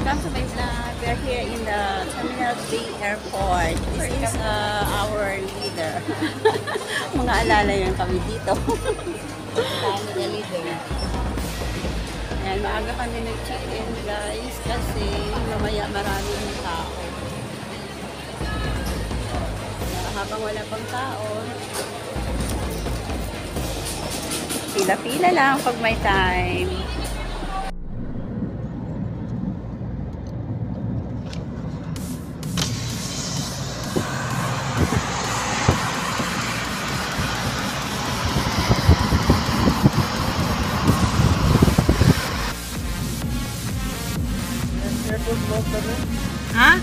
welcome to my vlog. We're here in the Terminal Bay Airport. This is our leader. Mga alala yan kami dito. Terminal leader. Ayan, maaga kami nag-check-in guys kasi mamaya maraming tao. Habang wala pang tao, pila-pila lang pag may time. Ha?